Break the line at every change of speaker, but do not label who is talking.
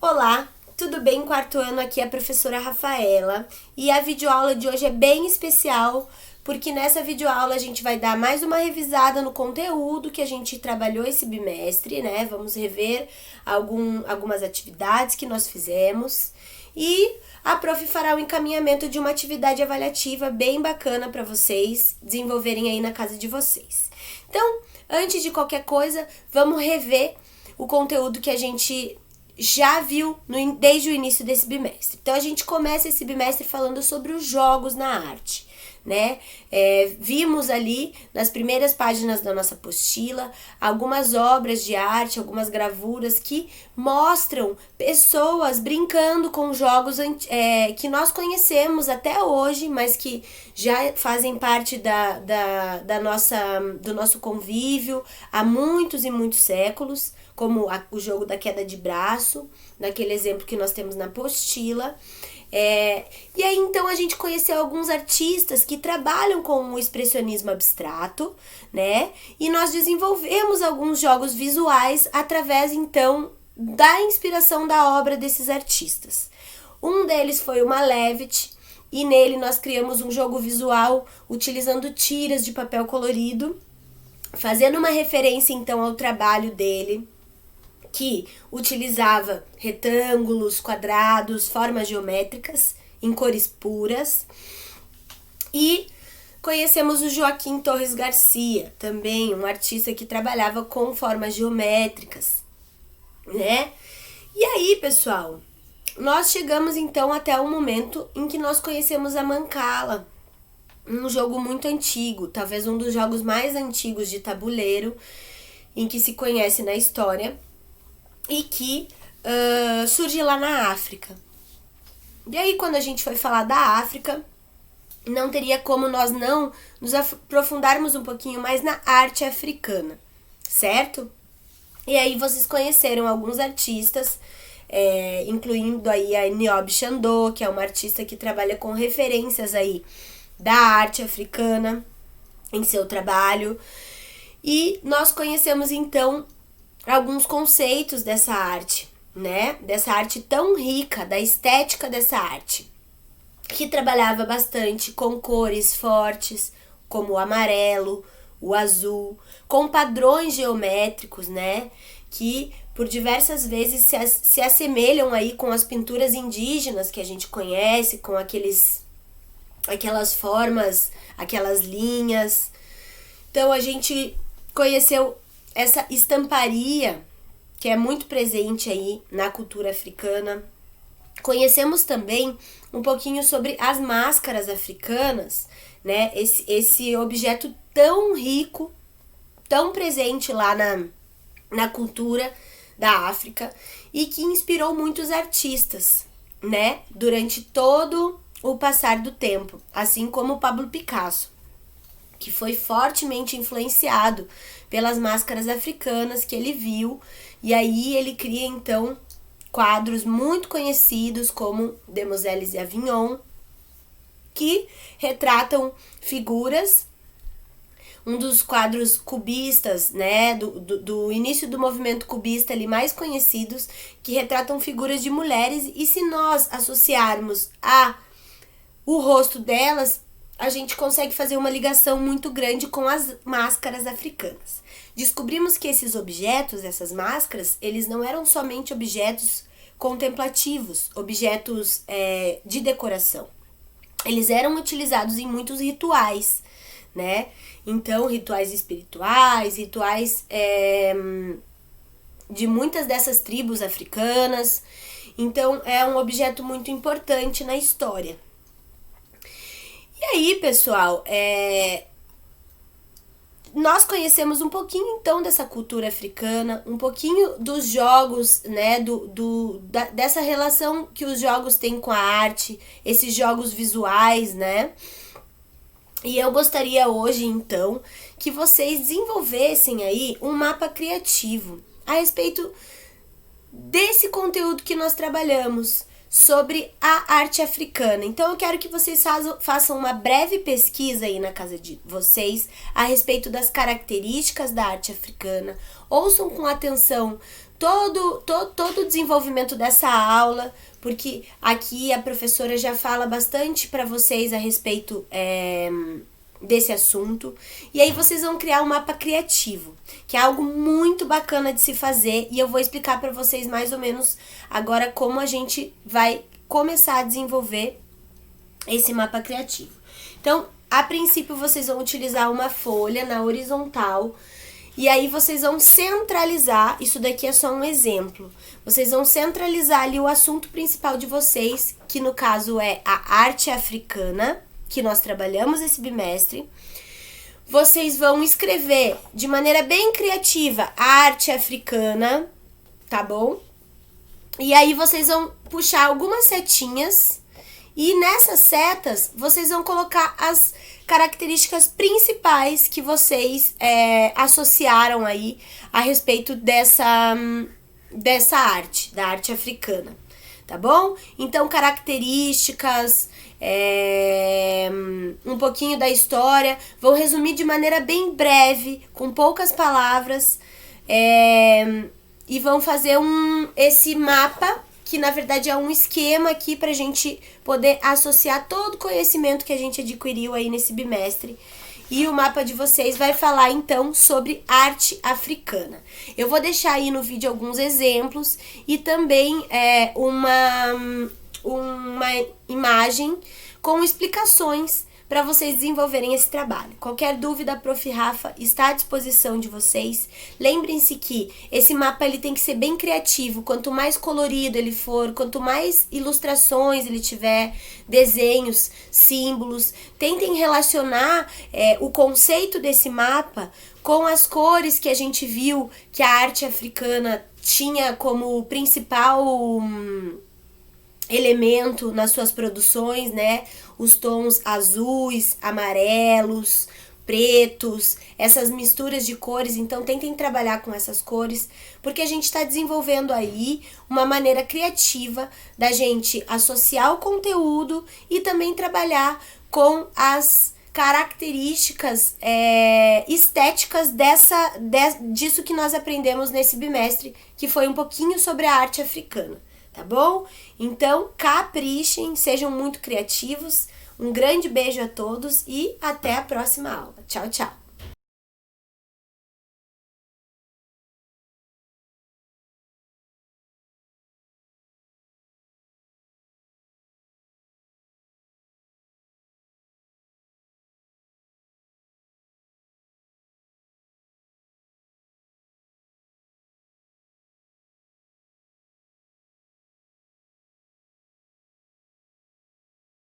Olá, tudo bem? Quarto ano, aqui é a professora Rafaela e a videoaula de hoje é bem especial porque nessa videoaula a gente vai dar mais uma revisada no conteúdo que a gente trabalhou esse bimestre, né? Vamos rever algumas atividades que nós fizemos e a prof fará o encaminhamento de uma atividade avaliativa bem bacana para vocês desenvolverem aí na casa de vocês. Então, antes de qualquer coisa, vamos rever o conteúdo que a gente já viu desde o início desse bimestre. Então, a gente começa esse bimestre falando sobre os jogos na arte, né? Vimos ali nas primeiras páginas da nossa apostila algumas obras de arte, algumas gravuras que mostram pessoas brincando com jogos que nós conhecemos até hoje, mas que já fazem parte do nosso convívio há muitos e muitos séculos, como o jogo da queda de braço, naquele exemplo que nós temos na apostila. E aí, então, a gente conheceu alguns artistas que trabalham com o expressionismo abstrato, né? E nós desenvolvemos alguns jogos visuais através, então, da inspiração da obra desses artistas. Um deles foi o Malevich, e nele nós criamos um jogo visual utilizando tiras de papel colorido, fazendo uma referência, então, ao trabalho dele, que utilizava retângulos, quadrados, formas geométricas em cores puras. E conhecemos o Joaquim Torres Garcia, também um artista que trabalhava com formas geométricas, né? E aí, pessoal, nós chegamos então até o momento em que nós conhecemos a Mancala, um jogo muito antigo, talvez um dos jogos mais antigos de tabuleiro em que se conhece na história, e que surge lá na África. E aí, quando a gente foi falar da África, não teria como nós não nos aprofundarmos um pouquinho mais na arte africana, certo? E aí vocês conheceram alguns artistas, incluindo aí a Niobe Xandô, que é uma artista que trabalha com referências aí da arte africana em seu trabalho. E nós conhecemos, então, alguns conceitos dessa arte, né? Dessa arte tão rica, da estética dessa arte, que trabalhava bastante com cores fortes, como o amarelo, o azul, com padrões geométricos, né? Que por diversas vezes se assemelham aí com as pinturas indígenas que a gente conhece, com aquelas formas, aquelas linhas. Então a gente conheceu essa estamparia que é muito presente aí na cultura africana. Conhecemos também um pouquinho sobre as máscaras africanas, né? Esse objeto tão rico, tão presente lá na cultura da África e que inspirou muitos artistas, né? Durante todo o passar do tempo, assim como o Pablo Picasso, que foi fortemente influenciado pelas máscaras africanas que ele viu, e aí ele cria, então, quadros muito conhecidos como Demoiselles de Avignon, que retratam figuras, um dos quadros cubistas, né, do início do movimento cubista ali mais conhecidos, que retratam figuras de mulheres, e se nós associarmos o rosto delas, a gente consegue fazer uma ligação muito grande com as máscaras africanas. Descobrimos que esses objetos, essas máscaras, eles não eram somente objetos contemplativos, objetos de decoração. Eles eram utilizados em muitos rituais, né? Então, rituais espirituais, rituais de muitas dessas tribos africanas. Então, é um objeto muito importante na história. E aí, pessoal, nós conhecemos um pouquinho, então, dessa cultura africana, um pouquinho dos jogos, né, dessa relação que os jogos têm com a arte, esses jogos visuais, né? E eu gostaria hoje, então, que vocês desenvolvessem aí um mapa criativo a respeito desse conteúdo que nós trabalhamos, sobre a arte africana. Então eu quero que vocês façam uma breve pesquisa aí na casa de vocês a respeito das características da arte africana. Ouçam com atenção todo o desenvolvimento dessa aula, porque aqui a professora já fala bastante para vocês a respeito desse assunto. E aí vocês vão criar um mapa criativo, que é algo muito bacana de se fazer, e eu vou explicar para vocês mais ou menos agora como a gente vai começar a desenvolver esse mapa criativo. Então, a princípio vocês vão utilizar uma folha na horizontal, e aí vocês vão centralizar, isso daqui é só um exemplo, vocês vão centralizar ali o assunto principal de vocês, que no caso é a arte africana, que nós trabalhamos esse bimestre. Vocês vão escrever de maneira bem criativa a arte africana, tá bom? E aí vocês vão puxar algumas setinhas e nessas setas vocês vão colocar as características principais que vocês associaram aí a respeito dessa arte, da arte africana, tá bom? Então, características, um pouquinho da história, vou resumir de maneira bem breve, com poucas palavras, e vão fazer esse mapa, que na verdade é um esquema aqui pra gente poder associar todo o conhecimento que a gente adquiriu aí nesse bimestre. E o mapa de vocês vai falar então sobre arte africana. Eu vou deixar aí no vídeo alguns exemplos e também uma imagem com explicações para vocês desenvolverem esse trabalho. Qualquer dúvida, a Prof. Rafa está à disposição de vocês. Lembrem-se que esse mapa ele tem que ser bem criativo. Quanto mais colorido ele for, quanto mais ilustrações ele tiver, desenhos, símbolos, tentem relacionar o conceito desse mapa com as cores que a gente viu que a arte africana tinha como principal elemento nas suas produções, né? Os tons azuis, amarelos, pretos, essas misturas de cores. Então, tentem trabalhar com essas cores, porque a gente está desenvolvendo aí uma maneira criativa da gente associar o conteúdo e também trabalhar com as características estéticas disso que nós aprendemos nesse bimestre, que foi um pouquinho sobre a arte africana. Tá bom? Então, caprichem, sejam muito criativos. Um grande beijo a todos e até a próxima aula. Tchau, tchau!